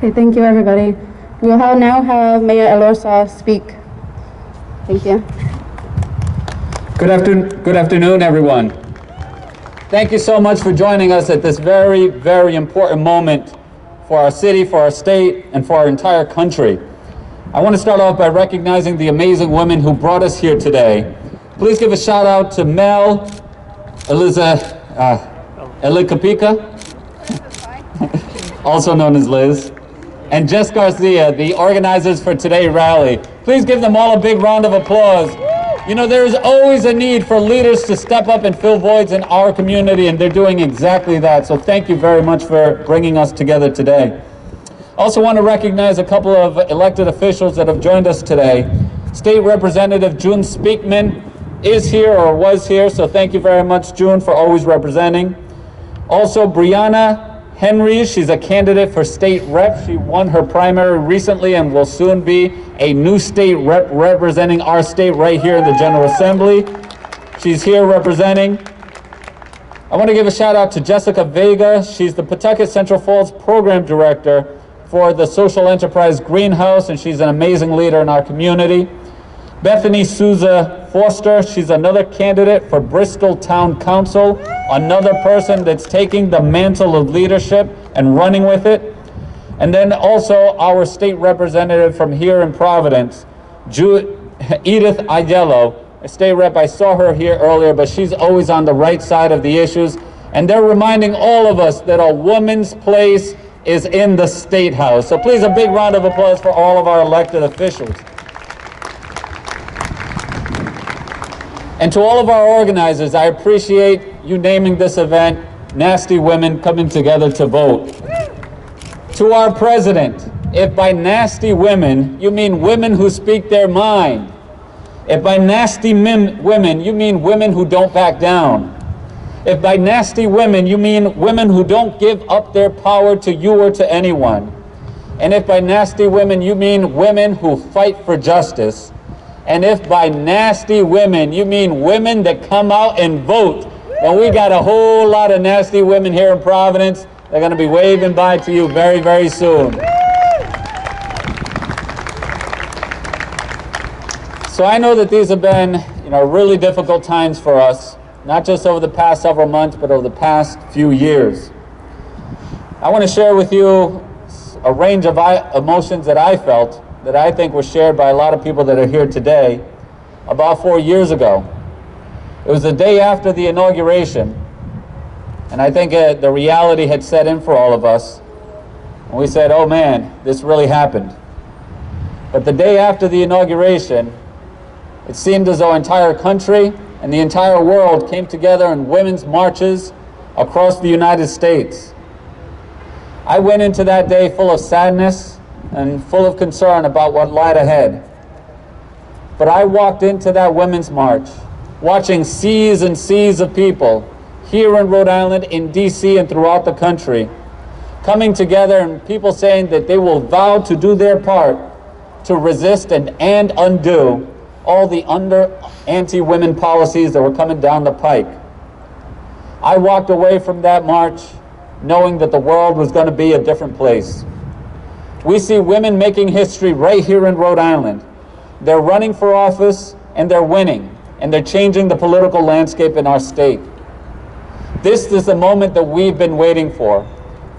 Okay, thank you, everybody. We will now have Mayor Eloisa speak. Thank you. Good afternoon, everyone. Thank you so much for joining us at this very, very important moment for our city, for our state, and for our entire country. I want to start off by recognizing the amazing women who brought us here today. Please give a shout out to Mel Eliza, Kapika, also known as Liz, and Jess Garcia, the organizers for today's rally. Please give them all a big round of applause. You know, there's always a need for leaders to step up and fill voids in our community, and they're doing exactly that. So thank you very much for bringing us together today. Also want to recognize a couple of elected officials that have joined us today. State Representative June Speakman is here or was here, so thank you very much, June, for always representing. Also, Brianna Henry, she's a candidate for state rep. She won her primary recently and will soon be a new state rep representing our state right here in the General Assembly. She's here representing. I want to give a shout out to Jessica Vega. She's the Pawtucket Central Falls Program Director for the Social Enterprise Greenhouse, and she's an amazing leader in our community. Bethany Souza Foster, she's another candidate for Bristol Town Council, another person that's taking the mantle of leadership and running with it. And then also our state representative from here in Providence, Edith Ayello, a state rep. I saw her here earlier, but she's always on the right side of the issues. And they're reminding all of us that a woman's place is in the State House. So please, a big round of applause for all of our elected officials. And to all of our organizers, I appreciate you naming this event, Nasty Women Coming Together to Vote. To our president, if by nasty women, you mean women who speak their mind, if by nasty women, you mean women who don't back down, if by nasty women, you mean women who don't give up their power to you or to anyone, and if by nasty women, you mean women who fight for justice, and if by nasty women, you mean women that come out and vote, then we got a whole lot of nasty women here in Providence. They're going to be waving by to you very, very soon. So I know that these have been, really difficult times for us, not just over the past several months, but over the past few years. I want to share with you a range of emotions that I felt that I think were shared by a lot of people that are here today about 4 years ago. It was the day after the inauguration, and I think the reality had set in for all of us. And we said, oh man, this really happened. But the day after the inauguration, it seemed as though the entire country and the entire world came together in women's marches across the United States. I went into that day full of sadness and full of concern about what lied ahead. But I walked into that women's march, watching seas and seas of people here in Rhode Island, in DC, and throughout the country, coming together and people saying that they will vow to do their part to resist and undo all the anti-women policies that were coming down the pike. I walked away from that march knowing that the world was going to be a different place. We see women making history right here in Rhode Island. They're running for office and they're winning, and they're changing the political landscape in our state. This is the moment that we've been waiting for.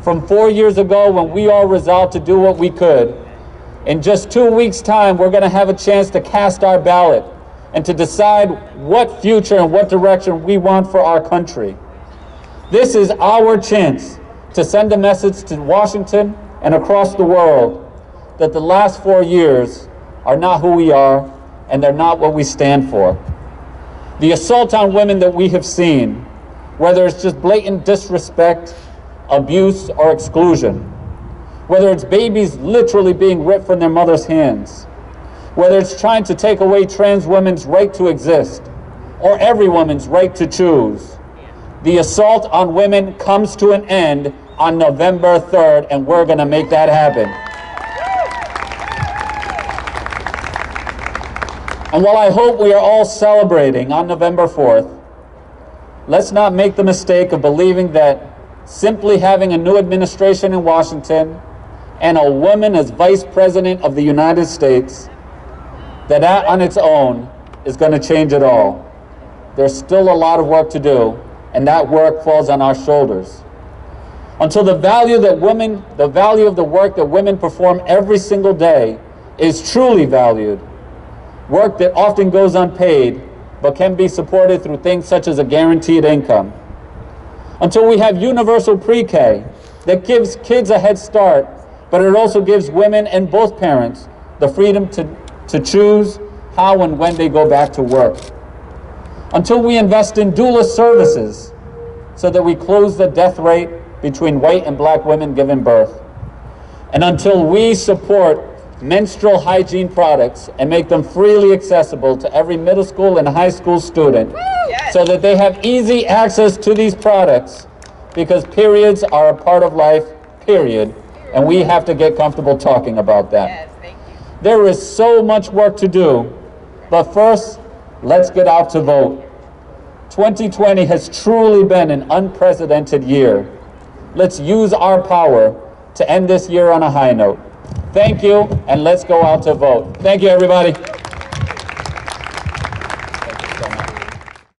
From 4 years ago, when we all resolved to do what we could, in just 2 weeks' time, we're going to have a chance to cast our ballot and to decide what future and what direction we want for our country. This is our chance to send a message to Washington and across the world that the last 4 years are not who we are and they're not what we stand for. The assault on women that we have seen, whether it's just blatant disrespect, abuse, or exclusion, whether it's babies literally being ripped from their mother's hands, whether it's trying to take away trans women's right to exist, or every woman's right to choose, the assault on women comes to an end on November 3rd, and we're going to make that happen. And while I hope we are all celebrating on November 4th, let's not make the mistake of believing that simply having a new administration in Washington and a woman as Vice President of the United States, that on its own is going to change it all. There's still a lot of work to do, and that work falls on our shoulders. Until the value of the work that women perform every single day is truly valued, work that often goes unpaid but can be supported through things such as a guaranteed income. Until we have universal pre-K that gives kids a head start, but it also gives women and both parents the freedom to choose how and when they go back to work. Until we invest in doula services so that we close the death rate between white and black women giving birth. And until we support menstrual hygiene products and make them freely accessible to every middle school and high school student, so that they have easy access to these products, because periods are a part of life, period, and we have to get comfortable talking about that. Yes, thank you. There is so much work to do, but first, let's get out to vote. 2020 has truly been an unprecedented year. Let's use our power to end this year on a high note. Thank you, and let's go out to vote. Thank you, everybody.